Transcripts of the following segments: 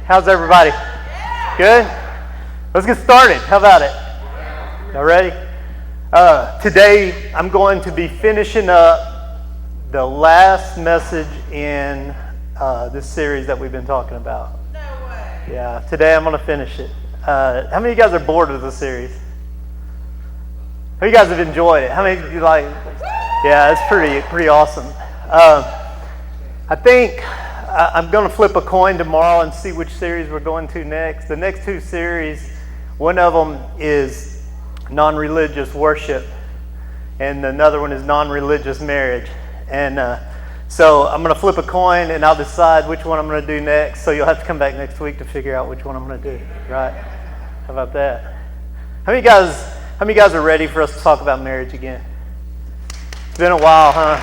How's everybody? Good? Let's get started. How about it? Y'all ready? Today I'm going to be finishing up the last message in this series that we've been talking about. No way. Yeah, today I'm going to finish it. How many of you guys are bored with the series? How many of you guys have enjoyed it? How many of you like? Yeah, it's pretty awesome. I think I'm going to flip a coin tomorrow and see which series we're going to next. The next two series, one of them is non-religious worship, and another one is non-religious marriage. And so I'm going to flip a coin, and I'll decide which one I'm going to do next. So you'll have to come back next week to figure out which one I'm going to do. Right? How about that? How many of you guys are ready for us to talk about marriage again? It's been a while, huh?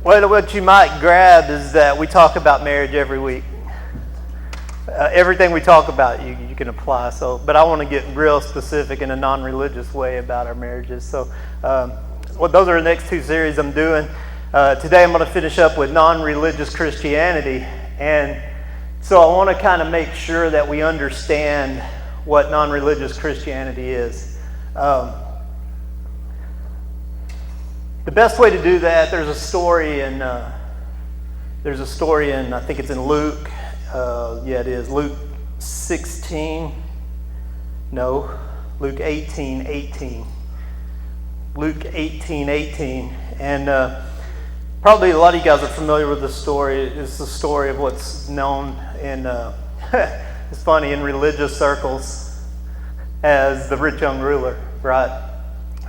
What you might grab is that we talk about marriage every week. Everything we talk about, you can apply. But I want to get real specific in a non-religious way about our marriages. So, those are the next two series I'm doing. Today I'm going to finish up with non-religious Christianity, and so I want to kind of make sure that we understand what non-religious Christianity is. The best way to do that, there's a story in I think it's in Luke. It is Luke 16. No, Luke 18:18. Luke 18:18, and probably a lot of you guys are familiar with this story. It's the story of what's known in it's funny in religious circles as the rich young ruler, right?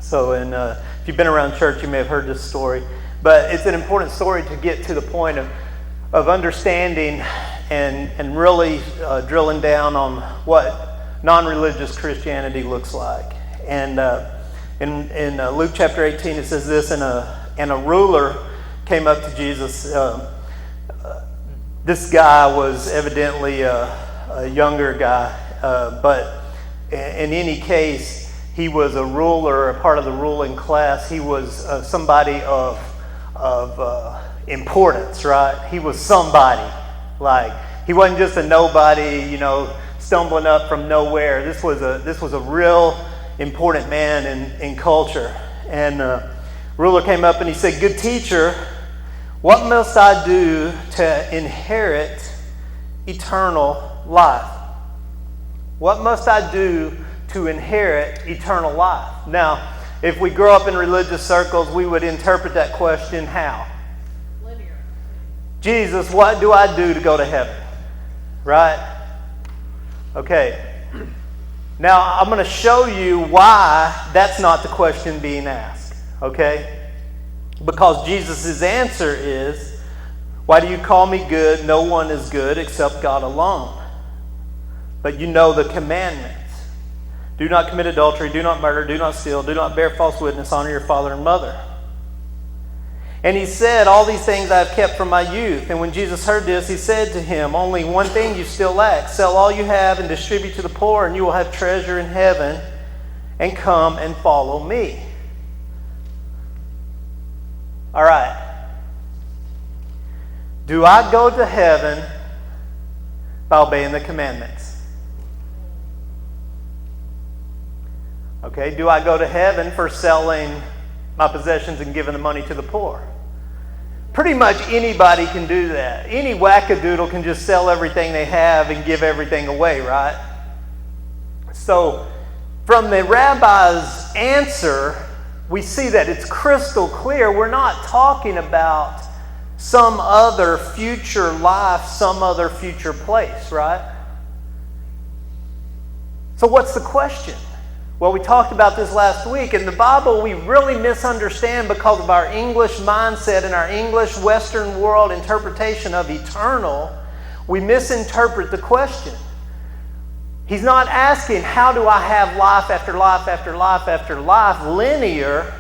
So, if you've been around church, you may have heard this story, but it's an important story to get to the point of understanding and really drilling down on what non-religious Christianity looks like. And in Luke chapter 18, it says this: and a ruler came up to Jesus. This guy was evidently a younger guy, but in any case, he was a ruler, a part of the ruling class. He was somebody of importance, right? He was somebody. Like, he wasn't just a nobody, stumbling up from nowhere. This was a real important man in culture. And ruler came up and he said, "Good teacher, what must I do to inherit eternal life? What must I do to inherit eternal life?" Now, if we grow up in religious circles, we would interpret that question how? Linear. Jesus, what do I do to go to heaven? Right? Okay. Now, I'm going to show you why that's not the question being asked. Okay? Because Jesus' answer is, "Why do you call me good? No one is good except God alone. But you know the commandments. Do not commit adultery, do not murder, do not steal, do not bear false witness, honor your father and mother." And he said, "All these things I have kept from my youth." And when Jesus heard this, he said to him, "Only one thing you still lack. Sell all you have and distribute to the poor, and you will have treasure in heaven. And come and follow me." All right. Do I go to heaven by obeying the commandments? Okay, do I go to heaven for selling my possessions and giving the money to the poor? Pretty much anybody can do that. Any wackadoodle can just sell everything they have and give everything away, right? So, from the rabbi's answer, we see that it's crystal clear. We're not talking about some other future life, some other future place, right? So what's the question? Well, we talked about this last week. In the Bible, we really misunderstand because of our English mindset and our English Western world interpretation of eternal. We misinterpret the question. He's not asking, how do I have life after life after life after life, linear.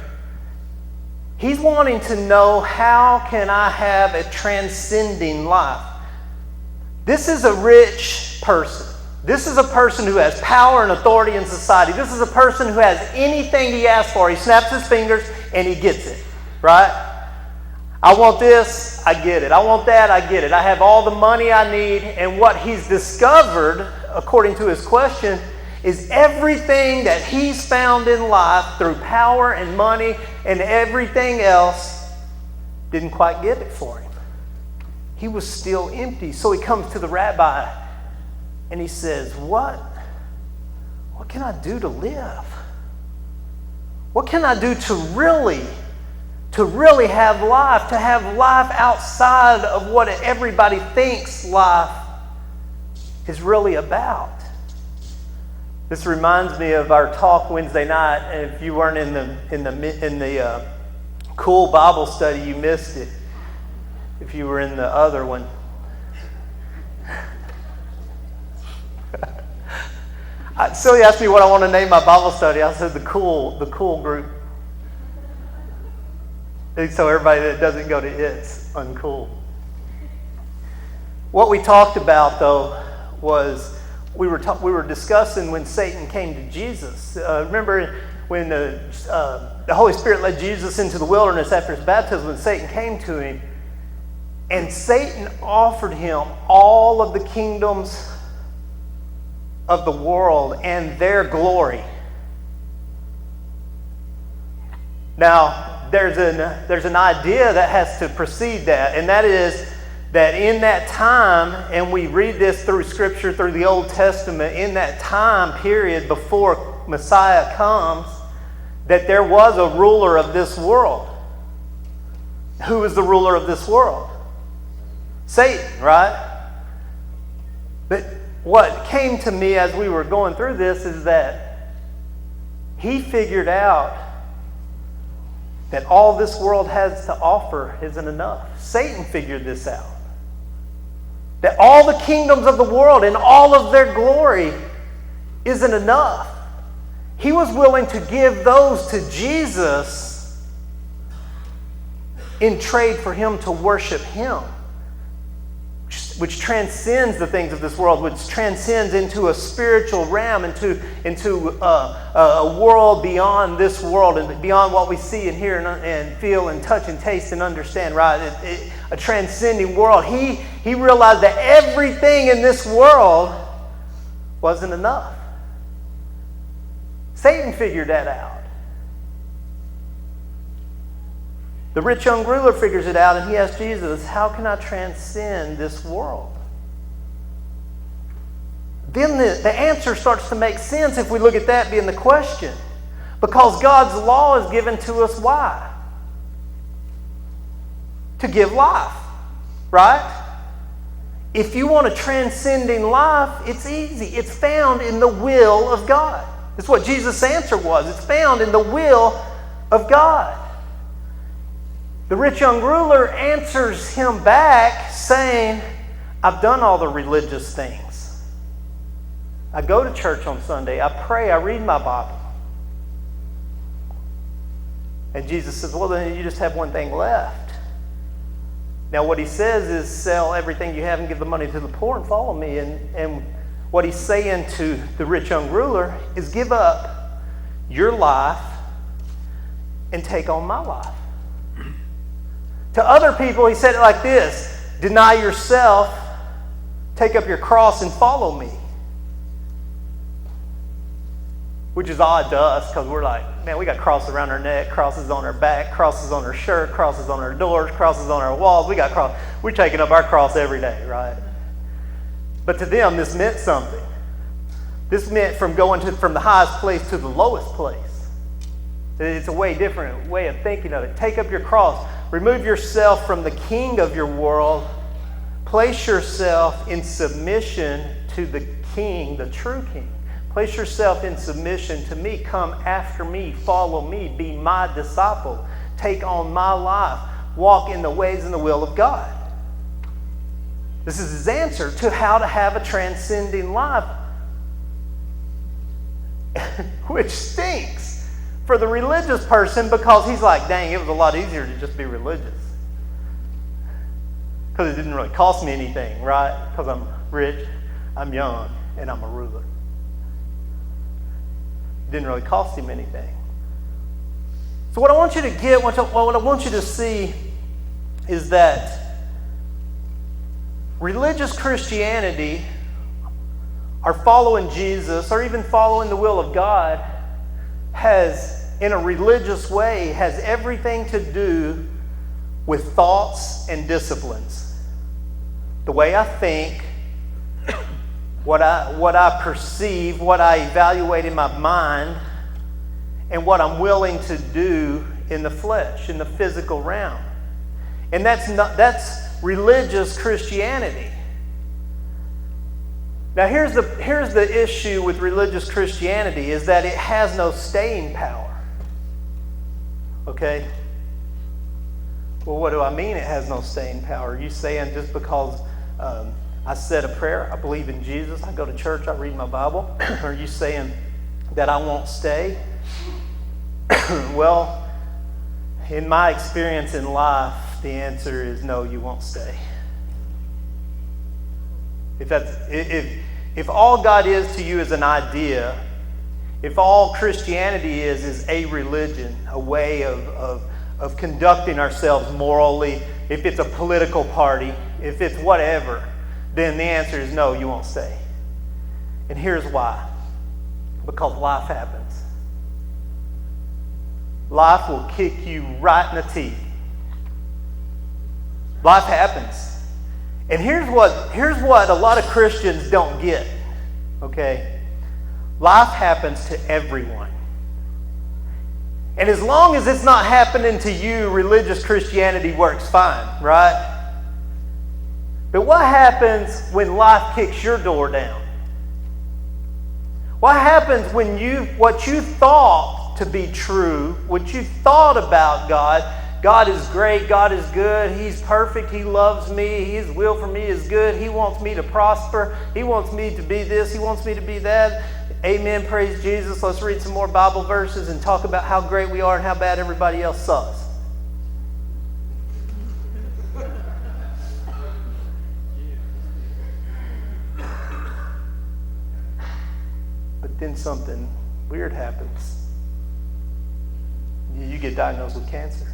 He's wanting to know, how can I have a transcending life? This is a rich person. This is a person who has power and authority in society. This is a person who has anything he asks for. He snaps his fingers and he gets it, right? I want this, I get it. I want that, I get it. I have all the money I need. And what he's discovered, according to his question, is everything that he's found in life through power and money and everything else didn't quite get it for him. He was still empty. So he comes to the rabbi and he says, What can I do to live? What can I do to really have life, to have life outside of what everybody thinks life is really about? This reminds me of our talk Wednesday night. And if you weren't in the cool Bible study, you missed it. If you were in the other one. Silly asked me what I want to name my Bible study. I said the cool group. So everybody that doesn't go to it's uncool. What we talked about though was we were discussing when Satan came to Jesus. Remember when the Holy Spirit led Jesus into the wilderness after his baptism, and Satan came to him, and Satan offered him all of the kingdoms of the world and their glory. Now, there's an idea that has to precede that, and that is that in that time, and we read this through Scripture, through the Old Testament, in that time period before Messiah comes, that there was a ruler of this world. Who is the ruler of this world? Satan, right? But what came to me as we were going through this is that he figured out that all this world has to offer isn't enough. Satan figured this out. That all the kingdoms of the world and all of their glory isn't enough. He was willing to give those to Jesus in trade for him to worship him, which transcends the things of this world, which transcends into a spiritual realm, into a world beyond this world and beyond what we see and hear and feel and touch and taste and understand, right? A transcending world. He realized that everything in this world wasn't enough. Satan figured that out. The rich young ruler figures it out, and he asks Jesus, how can I transcend this world? Then the answer starts to make sense if we look at that being the question. Because God's law is given to us, why? To give life, right? If you want a transcending life, it's easy. It's found in the will of God. That's what Jesus' answer was. It's found in the will of God. The rich young ruler answers him back saying, I've done all the religious things. I go to church on Sunday. I pray. I read my Bible. And Jesus says, well, then you just have one thing left. Now what he says is sell everything you have and give the money to the poor and follow me. And what he's saying to the rich young ruler is give up your life and take on my life. To other people, he said it like this: deny yourself, take up your cross and follow me. Which is odd to us because we're like, man, we got crosses around our neck, crosses on our back, crosses on our shirt, crosses on our doors, crosses on our walls. We got cross. We're taking up our cross every day, right? But to them, this meant something. This meant from the highest place to the lowest place. It's a way different way of thinking of it. Take up your cross. Remove yourself from the king of your world. Place yourself in submission to the king, the true king. Place yourself in submission to me. Come after me. Follow me. Be my disciple. Take on my life. Walk in the ways and the will of God. This is his answer to how to have a transcending life. Which stinks for the religious person because he's like, dang, it was a lot easier to just be religious. Because it didn't really cost me anything, right? Because I'm rich, I'm young, and I'm a ruler. It didn't really cost him anything. So what I want you to get, what I want you to see is that religious Christianity, or following Jesus, or even following the will of God, has, in a religious way, has everything to do with thoughts and disciplines. The way I think, what I perceive, what I evaluate in my mind, and what I'm willing to do in the flesh, in the physical realm. And that's religious Christianity. Now here's the issue with religious Christianity, is that it has no staying power. Okay? Well, what do I mean it has no staying power? Are you saying just because I said a prayer, I believe in Jesus, I go to church, I read my Bible? Are you saying that I won't stay? Well, in my experience in life, the answer is no, you won't stay. If all God is to you is an idea, if all Christianity is a religion, a way of conducting ourselves morally, if it's a political party, if it's whatever, then the answer is no, you won't stay. And here's why. Because life happens. Life will kick you right in the teeth. Life happens. And here's what a lot of Christians don't get. Okay? Life happens to everyone. And as long as it's not happening to you, religious Christianity works fine, right? But what happens when life kicks your door down? What happens when what you thought to be true, what you thought about God is great, God is good, He's perfect, He loves me, His will for me is good, He wants me to prosper, He wants me to be this, He wants me to be that. Amen, praise Jesus. Let's read some more Bible verses and talk about how great we are and how bad everybody else sucks. But then something weird happens. You get diagnosed with cancer.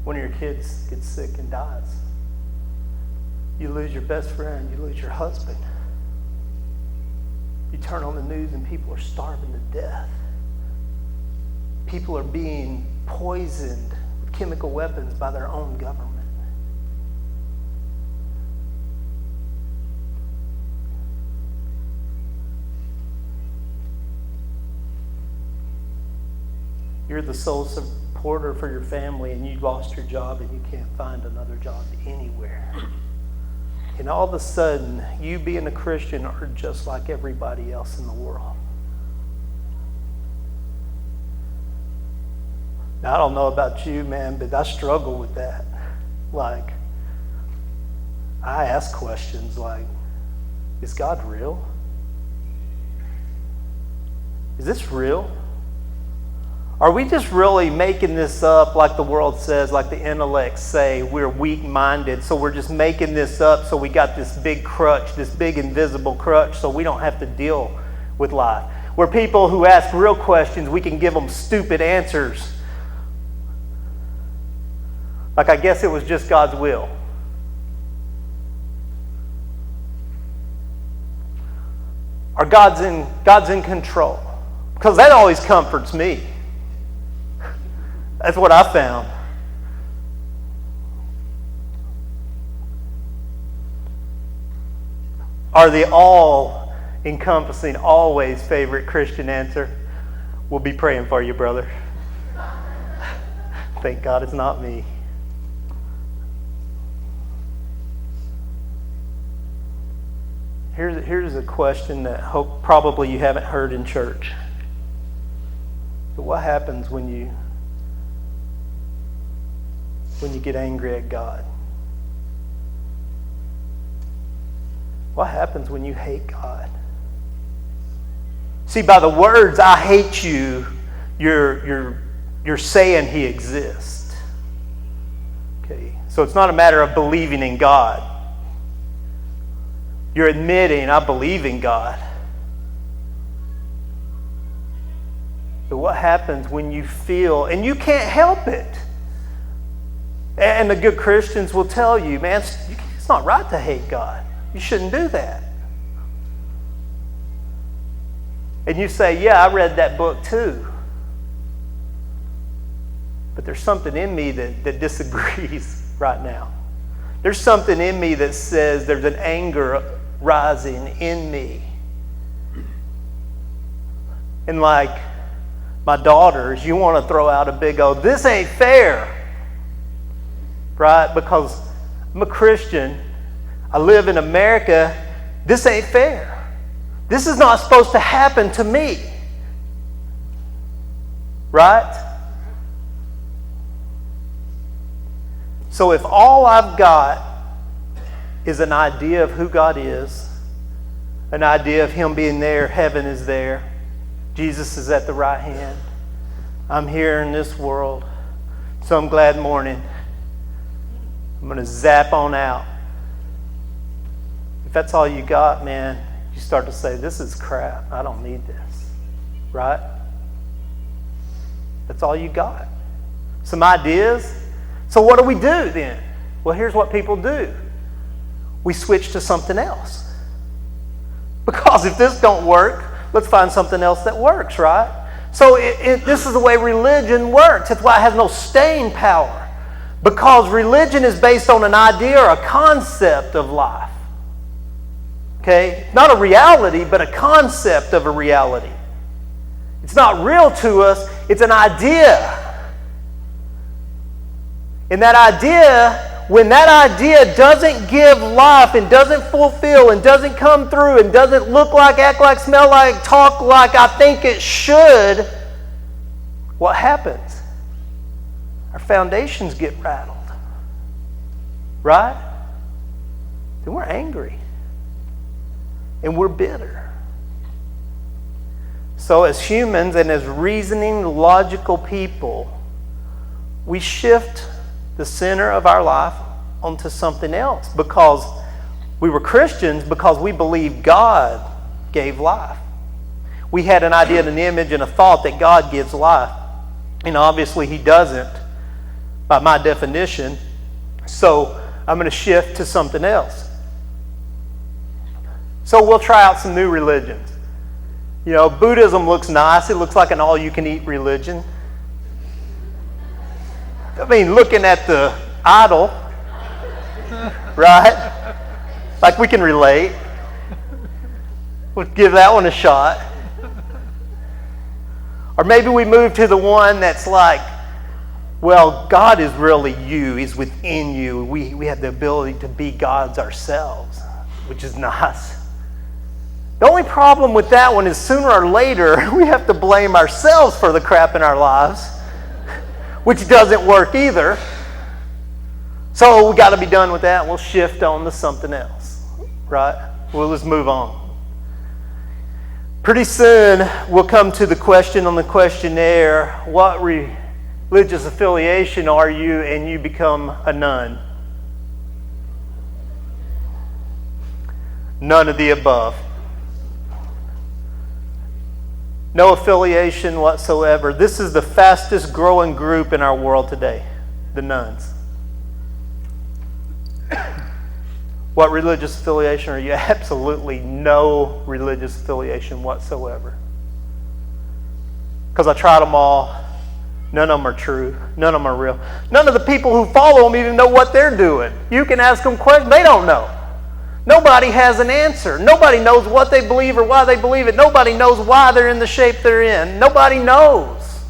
One of your kids gets sick and dies. You lose your best friend. You lose your husband. You turn on the news and people are starving to death. People are being poisoned with chemical weapons by their own government. You're the sole supporter for your family and you lost your job and you can't find another job anywhere. And all of a sudden, you being a Christian are just like everybody else in the world. Now, I don't know about you, man, but I struggle with that. Like, I ask questions like, is God real? Is this real? Are we just really making this up like the world says, like the intellects say, we're weak-minded, so we're just making this up so we got this big crutch, this big invisible crutch, so we don't have to deal with life. We're people who ask real questions, we can give them stupid answers. Like, I guess it was just God's will. Or God's in control. Because that always comforts me. That's what I found. Are the all-encompassing, always favorite Christian answer? We'll be praying for you, brother. Thank God it's not me. Here's a question that probably you haven't heard in church. But what happens when you get angry at God? What happens when you hate God? See, by the words, I hate you, you're saying He exists. Okay, so it's not a matter of believing in God. You're admitting, I believe in God. But what happens when you feel, and you can't help it. And the good Christians will tell you, man, it's not right to hate God. You shouldn't do that. And you say, yeah, I read that book too. But there's something in me that disagrees right now. There's something in me that says there's an anger rising in me. And like my daughters, you want to throw out a big old, this ain't fair. Right? Because I'm a Christian. I live in America. This ain't fair. This is not supposed to happen to me. Right? So if all I've got is an idea of who God is, an idea of Him being there, heaven is there, Jesus is at the right hand, I'm here in this world, some glad morning, I'm going to zap on out. If that's all you got, man, you start to say, this is crap. I don't need this. Right? That's all you got. Some ideas. So what do we do then? Well, here's what people do. We switch to something else. Because if this don't work, let's find something else that works, right? So this is the way religion works. That's why it has no staying power. Because religion is based on an idea or a concept of life. Okay? Not a reality, but a concept of a reality. It's not real to us, it's an idea. And that idea, when that idea doesn't give life and doesn't fulfill and doesn't come through and doesn't look like, act like, smell like, talk like I think it should, what happens? Our foundations get rattled. Right? Then we're angry. And we're bitter. So as humans and as reasoning, logical people, we shift the center of our life onto something else because we were Christians, because we believed God gave life. We had an idea and an image and a thought that God gives life. And obviously He doesn't, by my definition. So I'm going to shift to something else. So we'll try out some new religions. You know, Buddhism looks nice. It looks like an all-you-can-eat religion. I mean, looking at the idol, right? Like we can relate. We'll give that one a shot. Or maybe we move to the one that's like, well, God is really you. He's within you. We have the ability to be gods ourselves, which is nice. The only problem with that one is sooner or later we have to blame ourselves for the crap in our lives, which doesn't work either. So we got to be done with that. We'll shift on to something else, right? We'll just move on. Pretty soon we'll come to the question on the questionnaire, what religious affiliation are you? And you become a nun. None of the above. No affiliation whatsoever. This is the fastest growing group in our world today, the nuns. What religious affiliation are you? Absolutely no religious affiliation whatsoever. Because I tried them all. None of them are true. None of them are real. None of the people who follow them even know what they're doing. You can ask them questions. They don't know. Nobody has an answer. Nobody knows what they believe or why they believe it. Nobody knows why they're in the shape they're in. Nobody knows.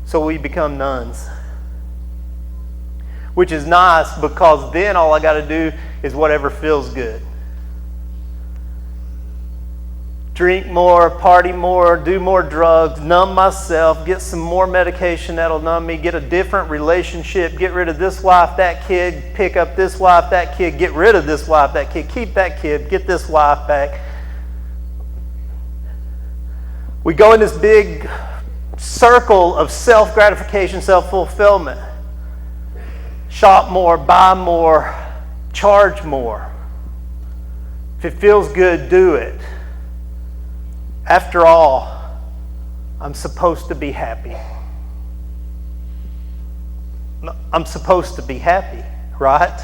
So we become nuns. Which is nice because then all I got to do is whatever feels good. Drink more, party more, do more drugs, numb myself, get some more medication that'll numb me, get a different relationship, get rid of this wife, that kid, pick up this wife, that kid, get rid of this wife, that kid, keep that kid, get this wife back. We go in this big circle of self-gratification, self-fulfillment. Shop more, buy more, charge more. If it feels good, do it. After all, I'm supposed to be happy. I'm supposed to be happy, right?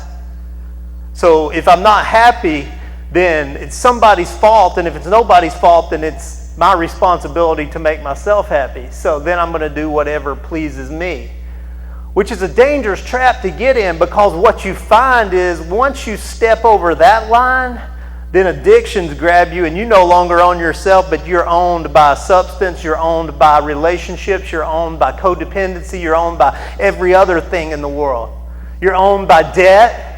So if I'm not happy, then it's somebody's fault, and if it's nobody's fault, then it's my responsibility to make myself happy. So then I'm going to do whatever pleases me, which is a dangerous trap to get in, because what you find is once you step over that line, then addictions grab you, and you no longer own yourself, but you're owned by a substance, you're owned by relationships, you're owned by codependency, you're owned by every other thing in the world. You're owned by debt.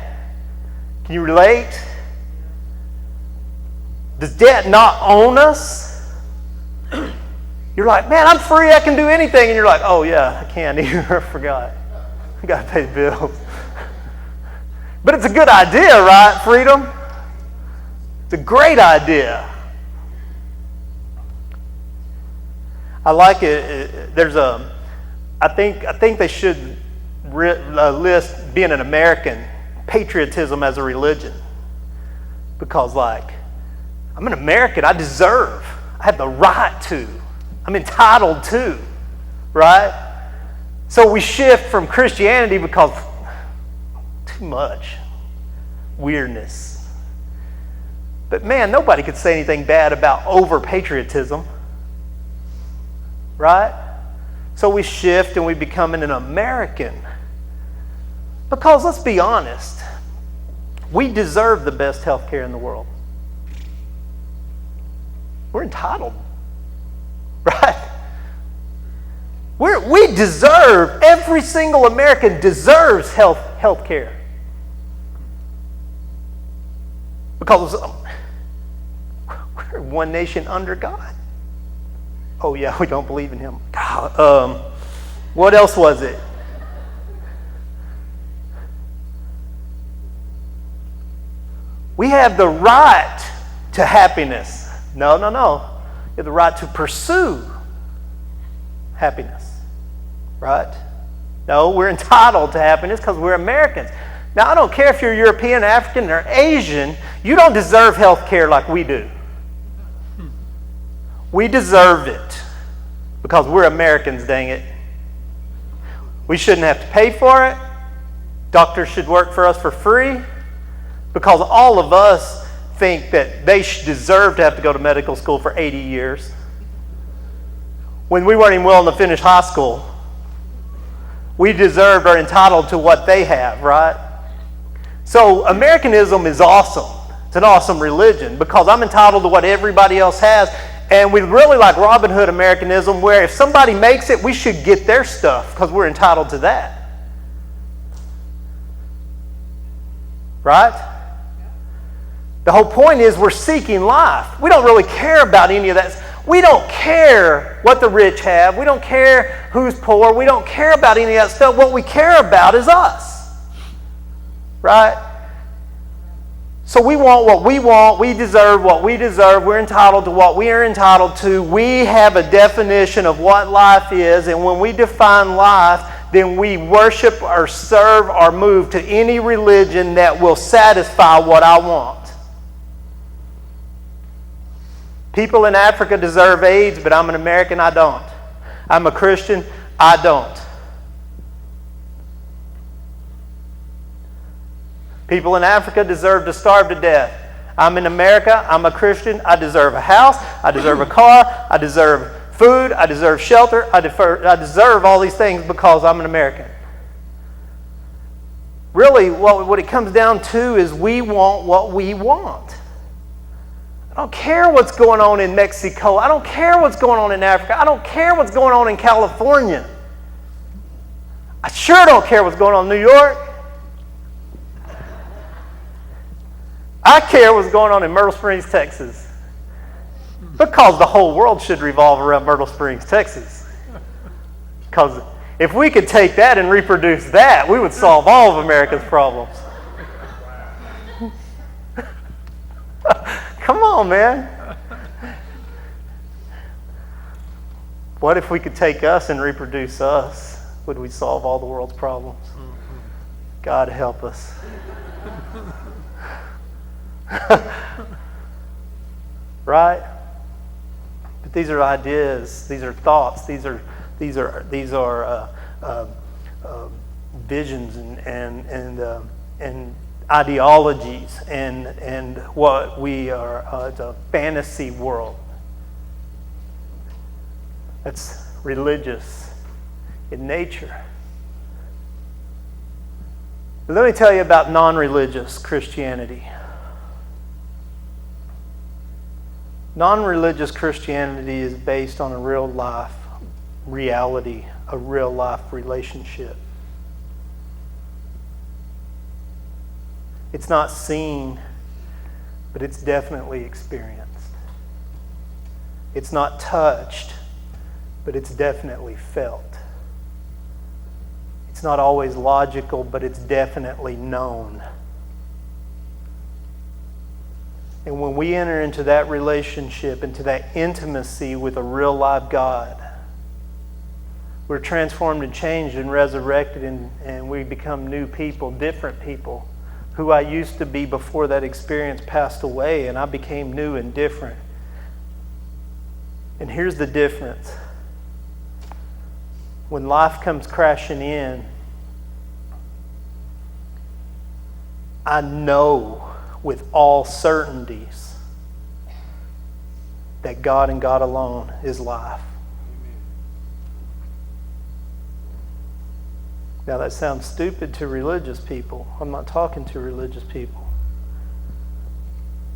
Can you relate? Does debt not own us? You're like, man, I'm free, I can do anything. And you're like, oh yeah, I can't either, I forgot. I got to pay the bills. But it's a good idea, right? Freedom? It's a great idea. I like it. I think they should list being an American, patriotism as a religion. Because I'm an American, I have the right to. I'm entitled to, right? So we shift from Christianity because too much weirdness. But man, nobody could say anything bad about over-patriotism, right? So we shift and we become an American. Because let's be honest, we deserve the best health care in the world. We're entitled, right? We deserve, every single American deserves health care. Because we're one nation under God. Oh yeah, we don't believe in him. God, what else was it? We have the right to happiness. No. You have the right to pursue happiness. Right? No, we're entitled to happiness because we're Americans. Now, I don't care if you're European, African, or Asian, you don't deserve health care like we do. We deserve it because we're Americans, dang it. We shouldn't have to pay for it. Doctors should work for us for free because all of us think that they deserve to have to go to medical school for 80 years when we weren't even willing to finish high school. We deserved or entitled to what they have, right? So Americanism is awesome. It's an awesome religion because I'm entitled to what everybody else has. And we really like Robin Hood Americanism, where if somebody makes it, we should get their stuff because we're entitled to that. Right? The whole point is we're seeking life. We don't really care about any of that. We don't care what the rich have. We don't care who's poor. We don't care about any of that stuff. What we care about is us. Right? So we want what we want. We deserve what we deserve. We're entitled to what we are entitled to. We have a definition of what life is. And when we define life, then we worship or serve or move to any religion that will satisfy what I want. People in Africa deserve AIDS, but I'm an American, I don't. I'm a Christian, I don't. People in Africa deserve to starve to death. I'm in America, I'm a Christian, I deserve a house, I deserve a car, I deserve food, I deserve shelter, I deserve all these things because I'm an American. Really, what it comes down to is we want what we want. I don't care what's going on in Mexico. I don't care what's going on in Africa. I don't care what's going on in California. I sure don't care what's going on in New York. I care what's going on in Myrtle Springs, Texas. Because the whole world should revolve around Myrtle Springs, Texas. Because if we could take that and reproduce that, we would solve all of America's problems. Come on, man. What if we could take us and reproduce us? Would we solve all the world's problems? God help us. Right? But ideas, these are thoughts, these are visions and ideologies and what we are the fantasy world. That's religious in nature. Let me tell you about non-religious Christianity. Non-religious Christianity is based on a real life reality, a real life relationship. It's not seen, but it's definitely experienced. It's not touched, but it's definitely felt. It's not always logical, but it's definitely known. And when we enter into that relationship, into that intimacy with a real live God, we're transformed and changed and resurrected, and we become new people, different people. Who I used to be before that experience passed away, and I became new and different. And here's the difference. When life comes crashing in, I know with all certainties that God and God alone is life. Now that sounds stupid to religious people. I'm not talking to religious people.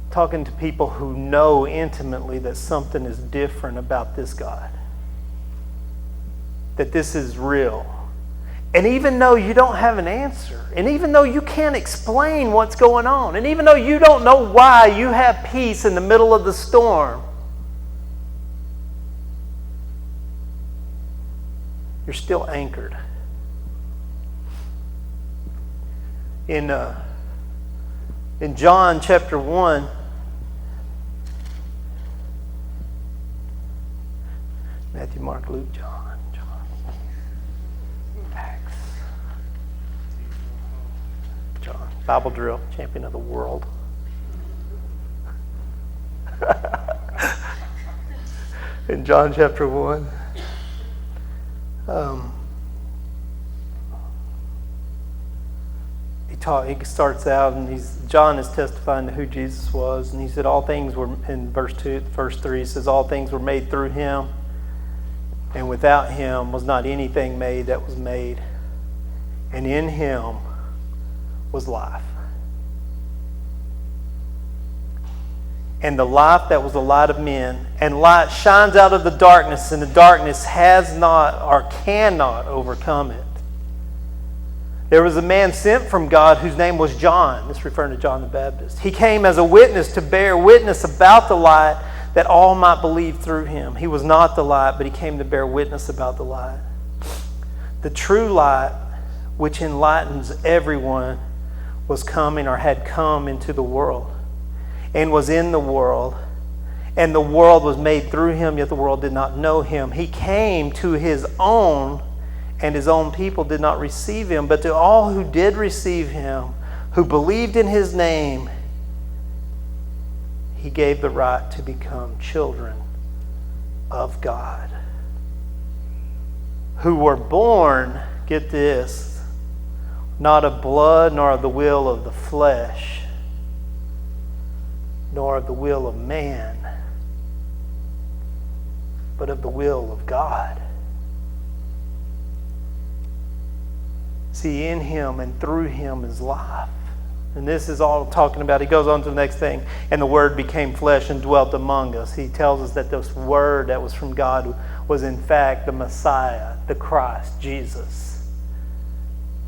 I'm talking to people who know intimately that something is different about this God. That this is real. And even though you don't have an answer, and even though you can't explain what's going on, and even though you don't know why you have peace in the middle of the storm, you're still anchored. In John chapter 1, Matthew, Mark, Luke, John, Acts, John, Bible drill, champion of the world. In John chapter 1, he starts out and John is testifying to who Jesus was, and he said all things were, in verse 3, he says all things were made through him, and without him was not anything made that was made, and in him was life. And the life that was the light of men, and light shines out of the darkness, and the darkness has not or cannot overcome it. There was a man sent from God whose name was John. This is referring to John the Baptist. He came as a witness to bear witness about the light, that all might believe through him. He was not the light, but he came to bear witness about the light. The true light, which enlightens everyone, was coming or had come into the world, and was in the world, and the world was made through him, yet the world did not know him. He came to his own, and his own people did not receive him. But to all who did receive him, who believed in his name, he gave the right to become children of God, who were born, get this, not of blood, nor of the will of the flesh, nor of the will of man, but of the will of God. See, in him and through him is life. And this is all talking about, he goes on to the next thing, and the Word became flesh and dwelt among us. He tells us that this Word that was from God was in fact the Messiah, the Christ, Jesus.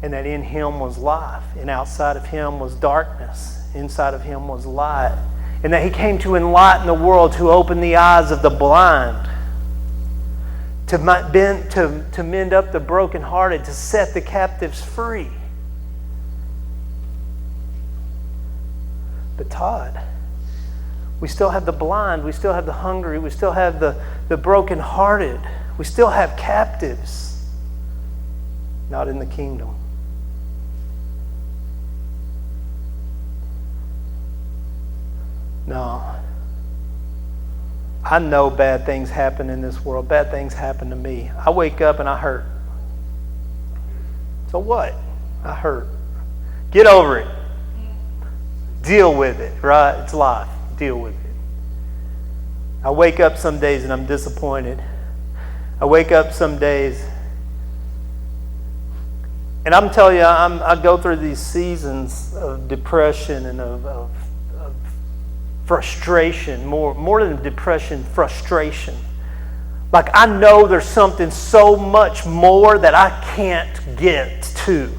And that in him was life, and outside of him was darkness, inside of him was light. And that he came to enlighten the world, to open the eyes of the blind, to mend up the brokenhearted, to set the captives free. But Todd, we still have the blind, we still have the hungry, we still have the brokenhearted, we still have captives, not in the kingdom. No. I know bad things happen in this world. Bad things happen to me. I wake up and I hurt. So what? I hurt. Get over it. Deal with it, right? It's life. Deal with it. I wake up some days and I'm disappointed. I wake up some days and I'm telling you, I go through these seasons of depression and of frustration, more than depression, frustration. Like I know there's something so much more that I can't get to.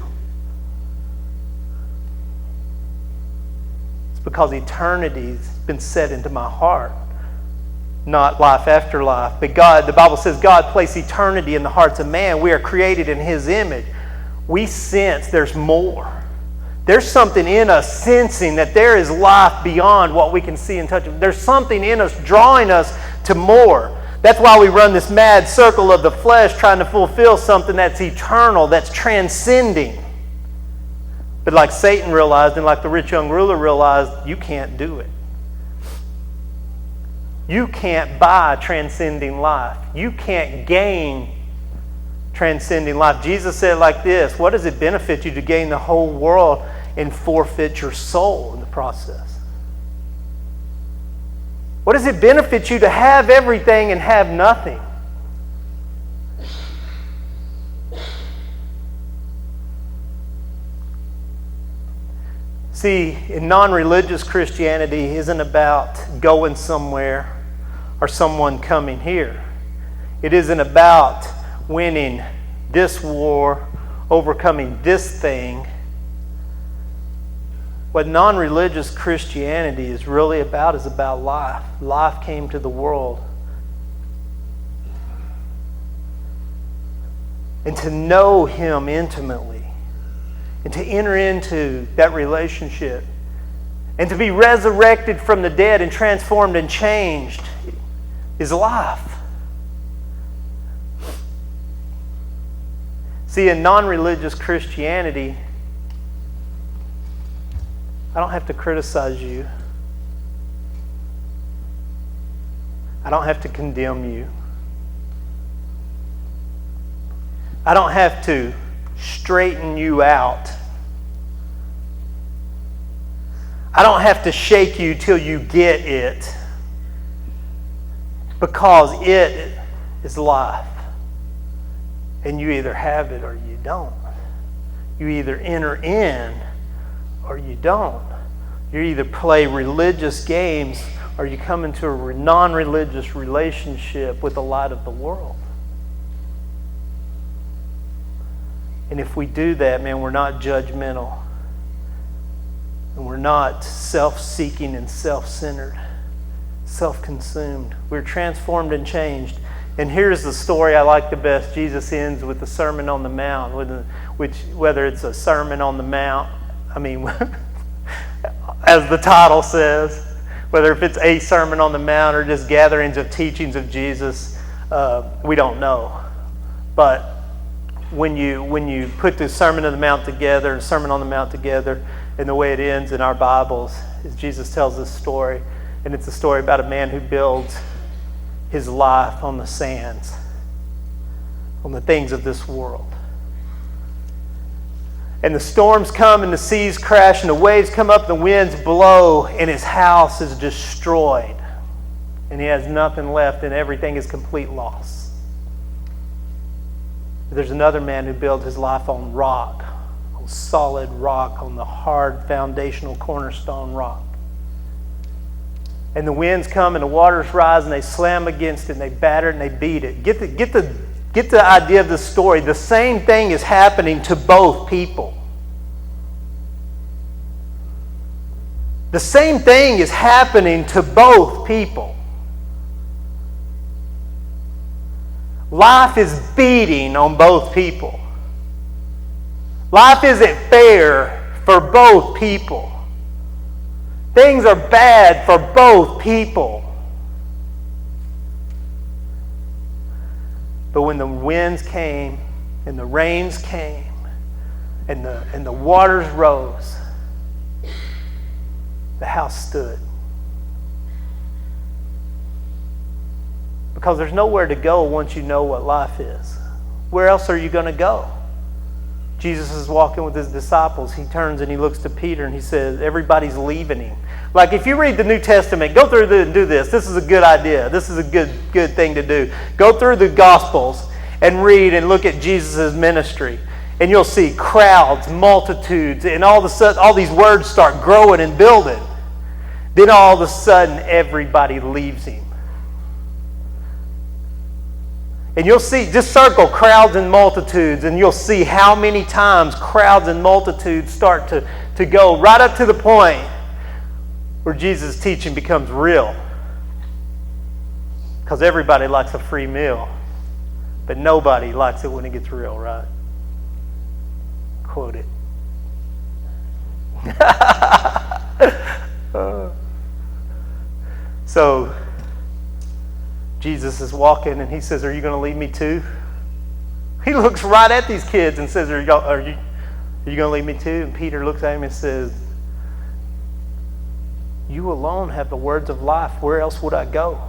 It's because eternity's been set into my heart. Not life after life. But God, the Bible says God placed eternity in the hearts of man. We are created in His image. We sense there's more. There's something in us sensing that there is life beyond what we can see and touch. There's something in us drawing us to more. That's why we run this mad circle of the flesh trying to fulfill something that's eternal, that's transcending. But like Satan realized and like the rich young ruler realized, you can't do it. You can't buy transcending life. You can't gain transcending life. Jesus said it like this: what does it benefit you to gain the whole world and forfeit your soul in the process? What does it benefit you to have everything and have nothing? See, in non-religious Christianity isn't about going somewhere or someone coming here. It isn't about winning this war, overcoming this thing. What non-religious Christianity is really about is about life. Life came to the world. And to know Him intimately, and to enter into that relationship, and to be resurrected from the dead and transformed and changed is life. See, in non-religious Christianity, I don't have to criticize you. I don't have to condemn you. I don't have to straighten you out. I don't have to shake you till you get it, because it is life. And you either have it or you don't. You either enter in or you don't. You either play religious games or you come into a non-religious relationship with the light of the world. And if we do that, man, we're not judgmental. And we're not self-seeking and self-centered, self-consumed. We're transformed and changed. And here's the story I like the best. Jesus ends with the Sermon on the Mount, which whether it's a Sermon on the Mount, as the title says, whether if it's a Sermon on the Mount or just gatherings of teachings of Jesus, we don't know. But when you put the Sermon on the Mount together and Sermon on the Mount together, and the way it ends in our Bibles is Jesus tells this story, and it's a story about a man who builds his life on the sands, on the things of this world. And the storms come and the seas crash and the waves come up, the winds blow, and his house is destroyed. And he has nothing left and everything is complete loss. There's another man who built his life on rock, on solid rock, on the hard foundational cornerstone rock. And the winds come and the waters rise and they slam against it and they batter it and they beat it. Get the idea of the story. The same thing is happening to both people. The same thing is happening to both people. Life is beating on both people. Life isn't fair for both people. Things are bad for both people. But when the winds came and the rains came and the waters rose, the house stood. Because there's nowhere to go once you know what life is. Where else are you going to go? Jesus is walking with his disciples. He turns and he looks to Peter and he says, everybody's leaving him. Like if you read the New Testament, go through and do this. This is a good idea. This is a good thing to do. Go through the Gospels and read and look at Jesus' ministry. And you'll see crowds, multitudes, and all of a sudden all these words start growing and building. Then all of a sudden everybody leaves him. And you'll see, just circle crowds and multitudes, and you'll see how many times crowds and multitudes start to go right up to the point where Jesus' teaching becomes real. Because everybody likes a free meal, but nobody likes it when it gets real, right? Quote it. So, Jesus is walking and he says, are you going to leave me too? He looks right at these kids and says, are you going to leave me too? And Peter looks at him and says, you alone have the words of life. Where else would I go?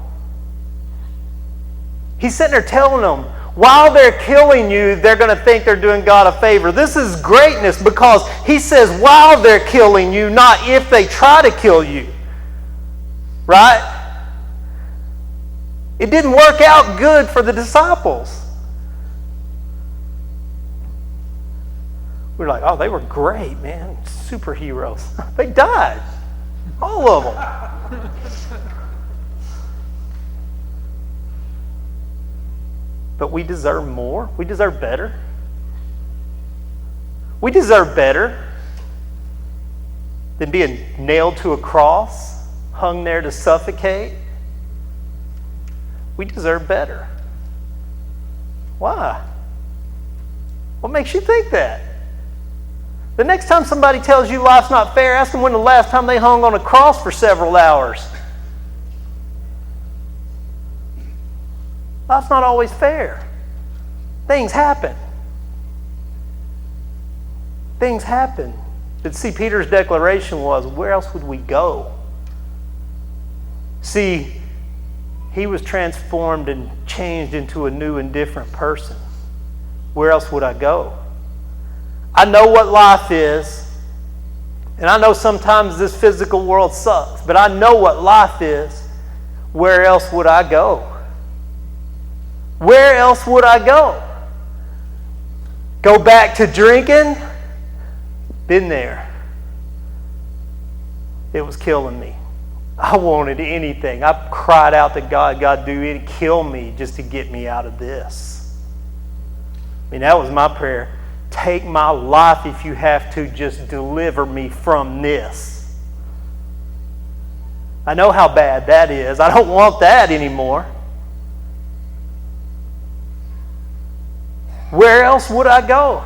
He's sitting there telling them, while they're killing you, they're going to think they're doing God a favor. This is greatness because he says while they're killing you, not if they try to kill you. Right? It didn't work out good for the disciples. We're like, oh, they were great, man. Superheroes. They died. All of them. But we deserve more. We deserve better. We deserve better than being nailed to a cross, hung there to suffocate. We deserve better. Why? What makes you think that? The next time somebody tells you life's not fair, ask them when the last time they hung on a cross for several hours. Life's not always fair. Things happen. Things happen. But see, Peter's declaration was, where else would we go? See, he was transformed and changed into a new and different person. Where else would I go? I know what life is, and I know sometimes this physical world sucks, but I know what life is. Where else would I go? Where else would I go? Go back to drinking? Been there. It was killing me. I wanted anything. I cried out to God, God, do it, kill me just to get me out of this. I mean, that was my prayer. Take my life if you have to, just deliver me from this. I know how bad that is. I don't want that anymore. Where else would I go?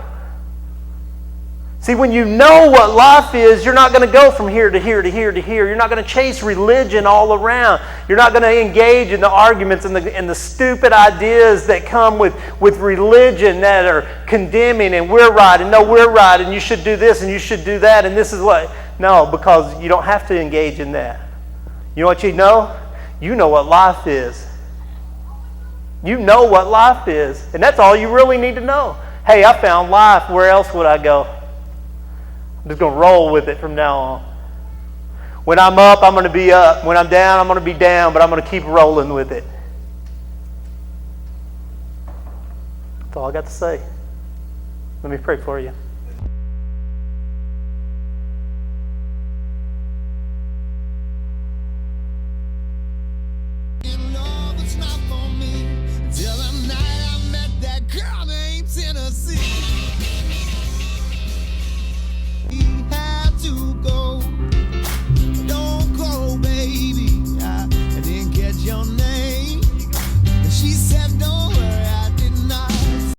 See, when you know what life is, you're not going to go from here to here to here to here. You're not going to chase religion all around. You're not going to engage in the arguments and the stupid ideas that come with religion that are condemning and we're right and no, we're right and you should do this and you should do that and this is what. No, because you don't have to engage in that. You know what you know? You know what life is. You know what life is. And that's all you really need to know. Hey, I found life. Where else would I go? I'm just going to roll with it from now on. When I'm up, I'm going to be up. When I'm down, I'm going to be down, but I'm going to keep rolling with it. That's all I got to say. Let me pray for you.